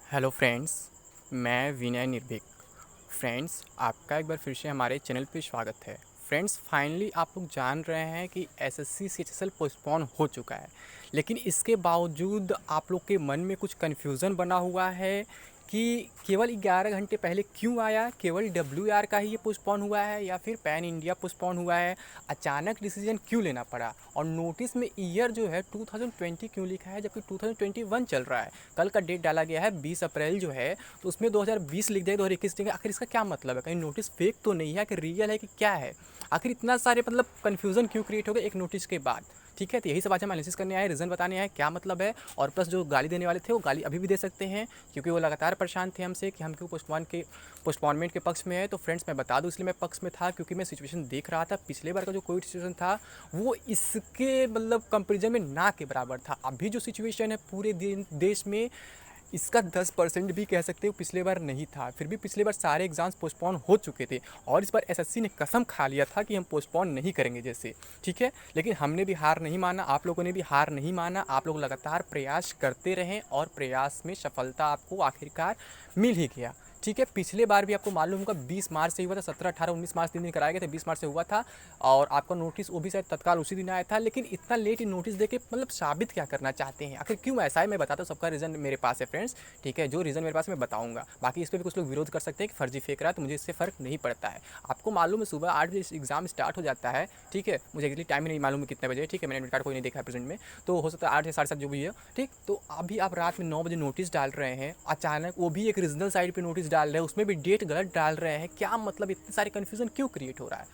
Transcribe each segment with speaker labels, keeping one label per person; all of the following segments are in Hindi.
Speaker 1: हेलो फ्रेंड्स, मैं विनय निर्भीक। फ्रेंड्स, आपका एक बार फिर से हमारे चैनल पे स्वागत है। फ्रेंड्स, फाइनली आप लोग जान रहे हैं कि एसएससी सीएचएसएल पोस्टपोन हो चुका है, लेकिन इसके बावजूद आप लोग के मन में कुछ कन्फ्यूज़न बना हुआ है कि केवल 11 घंटे पहले क्यों आया, केवल डब्ल्यूआर का ही ये पोस्टपोन हुआ है या फिर पैन इंडिया पोस्टपोन हुआ है, अचानक डिसीजन क्यों लेना पड़ा और नोटिस में ईयर जो है 2020 क्यों लिखा है जबकि 2021 चल रहा है। कल का डेट डाला गया है 20 अप्रैल जो है, तो उसमें 2020 लिख दिया 2021 लिख दिया। आखिर इसका क्या मतलब है? कहीं नोटिस फेक तो नहीं है कि रियल है कि क्या है? आखिर इतना सारे मतलब कन्फ्यूज़न क्यों क्रिएट हो गया एक नोटिस के बाद? ठीक है, तो यही सब आज हम एनालिसिस करने आए, रीज़न बताने आए क्या मतलब है। और प्लस जो गाली देने वाले थे वो गाली अभी भी दे सकते हैं, क्योंकि वो लगातार परेशान थे हमसे कि हम क्यों पोस्टपोनमेंट के पक्ष में है। तो फ्रेंड्स, मैं बता दूं, इसलिए मैं पक्ष में था क्योंकि मैं सिचुएशन देख रहा था। पिछले बार का जो कोविड सिचुएशन था वो इसके मतलब कंपेरिजन में ना के बराबर था। अभी जो सिचुएशन है पूरे देश में, इसका 10% भी कह सकते हो पिछले बार नहीं था। फिर भी पिछले बार सारे एग्ज़ाम्स पोस्टपोन हो चुके थे और इस बार एसएससी ने कसम खा लिया था कि हम पोस्टपोन नहीं करेंगे जैसे। ठीक है, लेकिन हमने भी हार नहीं माना, आप लोगों ने भी हार नहीं माना। आप लोग लगातार प्रयास करते रहें और प्रयास में सफलता आपको आखिरकार मिल ही गया। ठीक है, पिछले बार भी आपको मालूम होगा 20 मार्च से हुआ था, 17, 18, 19 मार्च 3 दिन कराए गए थे, 20 मार्च से हुआ था और आपका नोटिस वो भी शायद तत्काल उसी दिन आया था। लेकिन इतना लेट नोटिस देके मतलब साबित क्या करना चाहते हैं? आखिर क्यों ऐसा है मैं बताता हूँ, सबका रीज़न मेरे पास है फ्रेंड्स। ठीक है, जो रीज़न मेरे पास मैं बताऊँगा। बाकी इस पर भी कुछ लोग विरोध कर सकते हैं कि फर्जी फेंक रहा है, तो मुझे इससे फ़र्क नहीं पड़ता है। आपको मालूम है सुबह 8 बजे एग्ज़ाम स्टार्ट हो जाता है। ठीक है, मुझे एक्चुअली टाइम नहीं मालूम है कितने बजे। ठीक है, मैंने एडमिट कार्ड कोई नहीं देखा है प्रेजेंट में, तो हो सकता है 8 या 7:30 जो भी है। ठीक, तो अभी आप रात में 9 बजे नोटिस डाल रहे हैं अचानक, वो भी एक रीजनल साइट पे नोटिस डाल रहे हैं, उसमें भी डेट गलत डाल रहे हैं। क्या मतलब इतने सारे कन्फ्यूज़न क्यों क्रिएट हो रहा है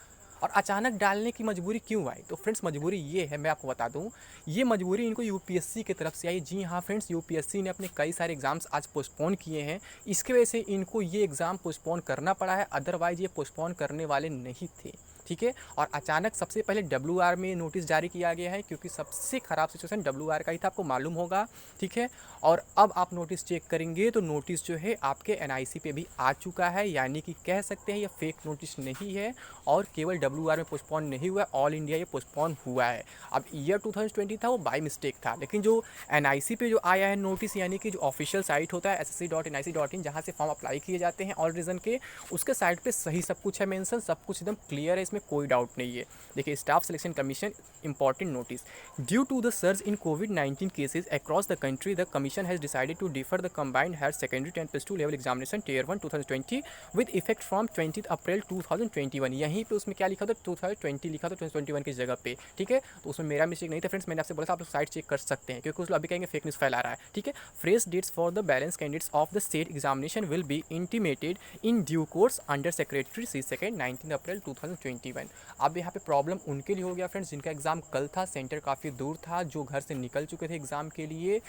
Speaker 1: और अचानक डालने की मजबूरी क्यों आई? तो फ्रेंड्स, मजबूरी ये है, मैं आपको बता दूं, ये मजबूरी इनको यूपीएससी की तरफ से आई। जी हाँ फ्रेंड्स, यूपीएससी ने अपने कई सारे एग्जाम्स आज पोस्टपोन किए हैं। इसकी वजह से इनको ये एग्ज़ाम पोस्टपोन करना पड़ा है, अदरवाइज ये पोस्टपोन करने वाले नहीं थे। ठीक है, और अचानक सबसे पहले डब्ल्यूआर में नोटिस जारी किया गया है, क्योंकि सबसे ख़राब सिचुएशन डब्ल्यूआर का ही था, आपको मालूम होगा। ठीक है, और अब आप नोटिस चेक करेंगे तो नोटिस जो है आपके एनआईसी पे भी आ चुका है, यानी कि कह सकते हैं ये फेक नोटिस नहीं है और केवल डब्ल्यूआर में पोस्टपोन नहीं हुआ, ऑल इंडिया ये पोस्टपोन हुआ है। अब ईयर 2020 था वो बाय मिस्टेक था, लेकिन जो एनआईसी पे जो आया है नोटिस, यानी कि जो ऑफिशियल साइट होता है ssc.nic.in, जहाँ से फॉर्म अप्लाई किए जाते हैं ऑल रीजन के, उसके साइट पे सही सब कुछ है मेंशन, सब कुछ एकदम क्लियर है, इसमें कोई डाउट नहीं है। देखिए, staff selection commission important notice, due to the surge in कोविड-19 cases across the country, the commission has decided to defer the combined higher secondary 10+2 level examination tier 1 2020 with effect from 20 April 2021। यहीं पे उसमें क्या लिखा था, 2020 लिखा था 2021 की जगह पे। ठीक है, तो उसमें मेरा मिस्टेक नहीं था फ्रेंड्स, मैंने आपसे बोला था आप लोग साइट चेक कर सकते हैं, क्योंकि कुछ लोग अभी कहेंगे फेक न्यूज़ फैला रहा है। ठीक है, fresh dates for the balance candidates of the state examination will be intimated in due course under secretary C second 19 April 2021। अब यहाँ पे प्रॉब्लम उनके लिए हो गया फ्रेंड्स जिनका एग्ज़ाम कल था, सेंटर काफ़ी दूर था, जो घर से निकल चुके थे एग्ज़ाम के लिए,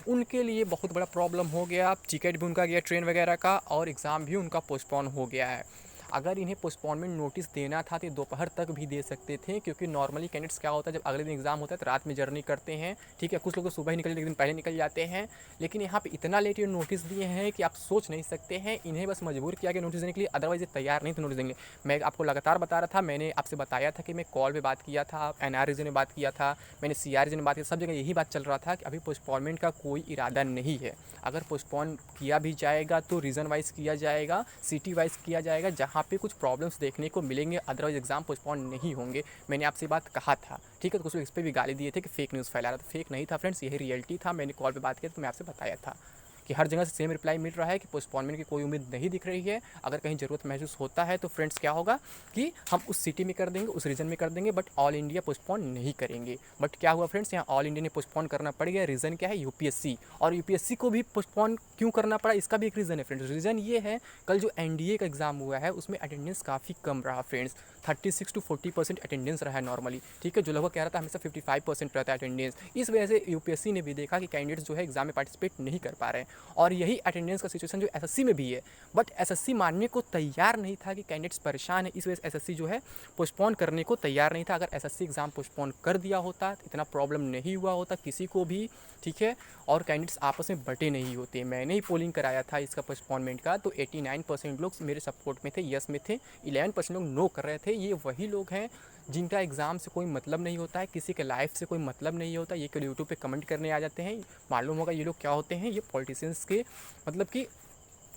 Speaker 1: उनके लिए बहुत बड़ा प्रॉब्लम हो गया। टिकट भी उनका गया ट्रेन वगैरह का और एग्ज़ाम भी उनका पोस्टपोन हो गया है। अगर इन्हें पोस्टपोनमेंट नोटिस देना था तो दोपहर तक भी दे सकते थे, क्योंकि नॉर्मली कैंडिडेट्स क्या होता है, जब अगले दिन एग्जाम होता है तो रात में जर्नी करते हैं। ठीक है, कुछ लोग तो सुबह ही निकल, एक दिन पहले निकल जाते हैं, लेकिन यहाँ पे इतना लेट ये नोटिस दिए हैं कि आप सोच नहीं सकते हैं। इन्हें बस मजबूर किया गया नोटिस देने के लिए, अदरवाइज ये तैयार नहीं थे नोटिस देंगे। मैं आपको लगातार बता रहा था, मैंने आपसे बताया था कि मैं कॉल पर बात किया था, एनआरजी ने बात किया था, मैंने सीआरजी ने बात किया, सब जगह यही बात चल रहा था कि अभी पोस्टपोनमेंट का कोई इरादा नहीं है। अगर पोस्टपोन किया भी जाएगा तो रीज़न वाइज किया जाएगा, सिटी वाइज किया जाएगा, जहाँ पे कुछ प्रॉब्लम्स देखने को मिलेंगे, अदरवाइज एग्जाम पोस्टपोन नहीं होंगे। मैंने आपसे बात कहा था। ठीक है, तो कुछ लोग इस पर भी गाली दिए थे कि फेक न्यूज़ फैला रहा था, फेक नहीं था फ्रेंड्स, यही रियलिटी था। मैंने कॉल पे बात किया तो मैं आपसे बताया था कि हर जगह से सेम रिप्लाई मिल रहा है कि पोस्टपोनमेंट की कोई उम्मीद नहीं दिख रही है। अगर कहीं ज़रूरत महसूस होता है तो फ्रेंड्स क्या होगा कि हम उस सिटी में कर देंगे, उस रीजन में कर देंगे, बट ऑल इंडिया पोस्टपोन नहीं करेंगे। बट क्या हुआ फ्रेंड्स, यहाँ ऑल इंडिया ने पोस्टपोन करना पड़ गया। रीज़न क्या है, यूपीएससी। और यूपीएससी को भी पोस्टपोन क्यों करना पड़ा, इसका भी एक रीज़न है फ्रेंड्स। रीज़न ये है, कल जो एनडीए का एग्ज़ाम हुआ है उसमें अटेंडेंस काफ़ी कम रहा फ्रेंड्स, 36 to 40% अटेंडेंस रहा है नॉर्मली। ठीक है, जो लगभग कह रहा था हमेशा 55% रहता है अटेंडेंस। इस वजह से यूपीएससी ने भी देखा कि कैंडिडेट्स जो है एग्जाम में पार्टिसिपेट नहीं कर पा रहे हैं, और यही अटेंडेंस का सिचुएशन जो एसएससी में भी है। बट एसएससी मानने को तैयार नहीं था कि कैंडिडेट्स परेशान है, इस वजह से एसएससी जो है पोस्टपोन करने को तैयार नहीं था। अगर एसएससी एग्ज़ाम पोस्टपोन कर दिया होता तो इतना प्रॉब्लम नहीं हुआ होता किसी को भी। ठीक है, और कैंडिडेट्स आपस में बटे नहीं होते। मैंने ही पोलिंग कराया था इसका पोस्टपोनमेंट का, तो 89% लोग मेरे सपोर्ट में थे, यस में थे, 11% लोग नो कर रहे थे। ये वही लोग हैं जिनका एग्ज़ाम से कोई मतलब नहीं होता है, किसी के लाइफ से कोई मतलब नहीं होता, ये केवल यूट्यूब पे कमेंट करने आ जाते हैं। मालूम होगा ये लोग क्या होते हैं, ये पॉलिटिशियंस के मतलब कि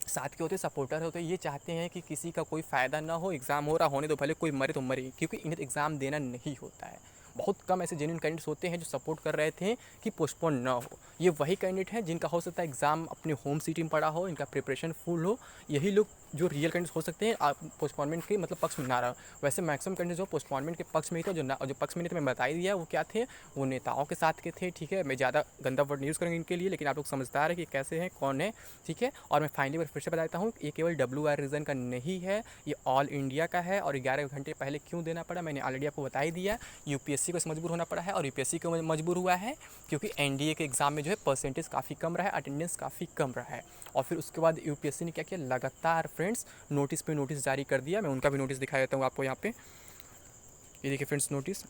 Speaker 1: साथ के होते हैं, सपोर्टर होते हैं। ये चाहते हैं कि किसी का कोई फ़ायदा ना हो, एग्ज़ाम हो रहा होने दो, भले कोई मरे तो मरे, क्योंकि इन्हें एग्ज़ाम देना नहीं होता है। बहुत कम ऐसे जेन्युइन कैंडिडेट्स होते हैं जो सपोर्ट कर रहे थे कि पोस्टपोन ना हो। ये वही कैंडिडेट हैं जिनका हो सकता है एग्ज़ाम अपने होम सिटी में पड़ा हो, इनका प्रिपरेशन फुल हो। यही लोग जो रियल कैंडिडेट्स हो सकते हैं पोस्टपोनमेंट के मतलब पक्ष में ना रहा। वैसे मैक्सिमम कैंडिडेट जो पोस्टपोनमेंट के पक्ष में ही थे, जो पक्ष में नहीं थे, मैं बता ही दिया वो क्या थे। वो नेताओं के साथ के थे, ठीक है। मैं ज़्यादा गंदा वर्ड यूज़ करूँगी इनके लिए, लेकिन आप लोग समझदार है कि कैसे हैं, कौन है, ठीक है। और मैं फाइनली बार फिर से बताता हूँ, ये केवल WR रीजन का नहीं है, ये ऑल इंडिया का है। और 11 घंटे पहले क्यों देना पड़ा मैंने ऑलरेडी आपको बता ही दिया। यूपीएससी को मजबूर होना पड़ा है, और यूपीएससी को मजबूर हुआ है क्योंकि एनडीए के एग्ज़ाम में जो है परसेंटेज काफ़ी कम रहा है, अटेंडेंस काफ़ी कम रहा है। और फिर उसके बाद यूपीएससी ने क्या किया, लगातार फ्रेंड्स नोटिस पे नोटिस जारी कर दिया। मैं उनका भी नोटिस दिखा देता हूँ आपको यहाँ पे। ये देखिए फ्रेंड्स नोटिस,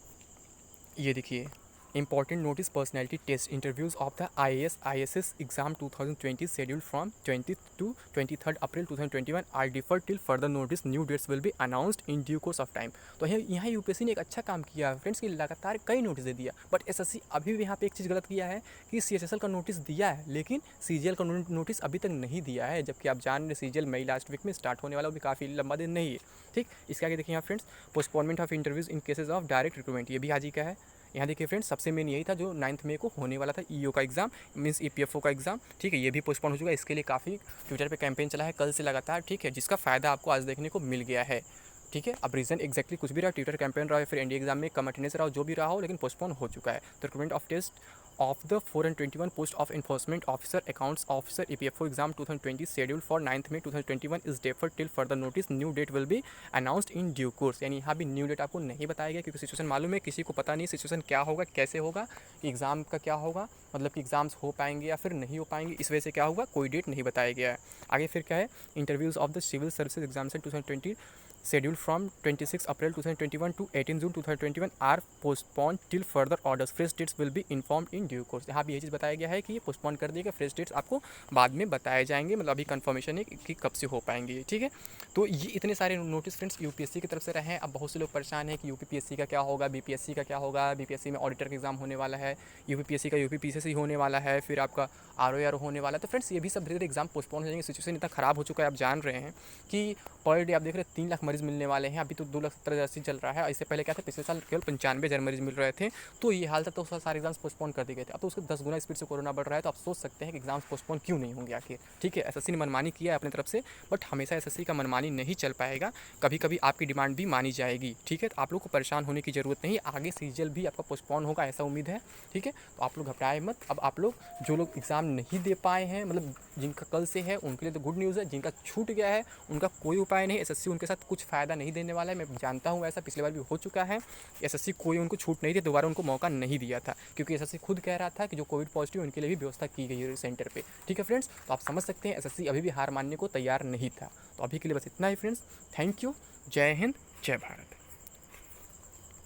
Speaker 1: ये देखिए, important notice, personality test interviews of the IAS exam 2020 scheduled from 20 to 23 April 2021 are defer till further notice, new dates will be announced in due course of time. तो यहाँ यूपीएससी ने एक अच्छा काम किया फ्रेंड्स कि लगातार कई नोटिस दे दिया। बट एसएससी अभी भी यहाँ पे एक चीज़ गलत किया है कि CHSL का नोटिस दिया है, लेकिन CGL का नोटिस अभी तक नहीं दिया है। जबकि आप जान रहे CGL मई लास्ट वीक में स्टार्ट होने वाला, वो भी काफ़ी लंबा दिन नहीं है, ठीक। इसके आगे देखिए यहाँ friends, postponement of interviews in cases of direct recruitment, ये भी आज ही का है। यहाँ देखिए फ्रेंड्स, सबसे मेन यही था जो 9 मई को होने वाला था EO का एग्ज़ाम, मीन्स EPFO का एग्ज़ाम, ठीक है। ये भी पोस्टपोन हो चुका है। इसके लिए काफ़ी ट्विटर पे कैंपेन चला है कल से लगातार, ठीक है, जिसका फ़ायदा आपको आज देखने को मिल गया है, ठीक है। अब रीज़न एक्जैक्टली कुछ भी रहा, ट्विटर कैंपेन रहा है, फिर एनडीए एग्जाम में कम अटेंडेंस रहा हो, जो भी रहा हो, लेकिन पोस्टपोन हो चुका है। तो recruitment of test of the 421 post of enforcement officer accounts officer EPFO exam 2020 scheduled for 9th May 2021 is deferred till further notice, new date will be announced in due course। यानी यहाँ भी न्यू डेट आपको नहीं बताया गया क्योंकि सिचुएशन मालूम है, किसी को पता नहीं सिचुएशन क्या होगा, कैसे होगा, कि एग्ज़ाम का क्या होगा, मतलब कि एग्ज़ाम्स हो पाएंगे या फिर नहीं हो पाएंगे। इस वजह से क्या हुआ, कोई डेट नहीं बताया गया है। आगे फिर क्या है, interviews of the civil services examination 2020 scheduled from 26 April 2021 to 18 June 2021 are postponed till further orders, fresh dates will be informed in due course। यहाँ भी ये चीज़ बताया गया है कि ये पोस्टपोन कर दिया गया, फ्रेश डेट्स आपको बाद में बताए जाएंगे, मतलब अभी कंफर्मेशन है कि कब से हो पाएंगे, ठीक है। तो ये इतने सारे नोटिस फ्रेंड्स यूपीएससी की तरफ से रहे हैं। अब बहुत से लोग परेशान हैं कि यूपीपीएससी का क्या होगा, बीपीएससी का क्या होगा। बीपीएससी में ऑडिटर का एग्जाम होने वाला है, यूपीपीएससी का यूपीपीसीएससी होने वाला है, फिर आपका ROAR होने वाला है। तो फ्रेंड्स ये भी सब धीरे धीरे एग्जाम पोस्टपोन हो जाएंगे। सिचुएशन इतना ख़राब हो चुका है, आप जान रहे हैं कि पर डे आप देख रहे हैं 3 लाख मरीज़ मिलने वाले हैं। अभी तो 2,70,000 चल रहा है। इससे पहले क्या था, पिछले साल केवल 95,000 मरीज़ मिल रहे थे। तो ये हाल था, तो सारे एग्जाम्स पोस्टपोन कर दिए गए थे। अब तो उसके 10 गुना स्पीड से कोरोना बढ़ रहा है। तो आप सोच सकते हैं कि एग्जाम्स पोस्टपोन क्यों नहीं होंगे आखिर, ठीक है। एसएससी ने मनमानी किया है अपनी तरफ से, बट हमेशा एसएससी का मनमानी नहीं चल पाएगा। कभी कभी आपकी डिमांड भी मानी जाएगी, ठीक है। तो आप लोग को परेशान होने की ज़रूरत नहीं। आगे सीजीएल भी आपका पोस्टपोन होगा, ऐसा उम्मीद है, ठीक है। तो आप लोग घबराए मत। अब आप लोग जो लोग एग्ज़ाम नहीं दे पाए हैं, मतलब जिनका कल से है, उनके लिए तो गुड न्यूज़ है। जिनका छूट गया है उनका कोई उपाय नहीं, एसएससी उनके साथ कुछ फ़ायदा नहीं देने वाला है। मैं जानता हूँ, ऐसा पिछले बार भी हो चुका है। एसएससी कोई उनको छूट नहीं दी, दोबारा उनको मौका नहीं दिया था, क्योंकि एसएससी खुद कह रहा था कि जो कोविड पॉजिटिव उनके लिए भी व्यवस्था की गई है सेंटर पे, ठीक है फ्रेंड्स। तो आप समझ सकते हैं एसएससी अभी भी हार मानने को तैयार नहीं था। तो अभी के लिए बस इतना ही फ्रेंड्स। थैंक यू, जय हिंद, जय भारत।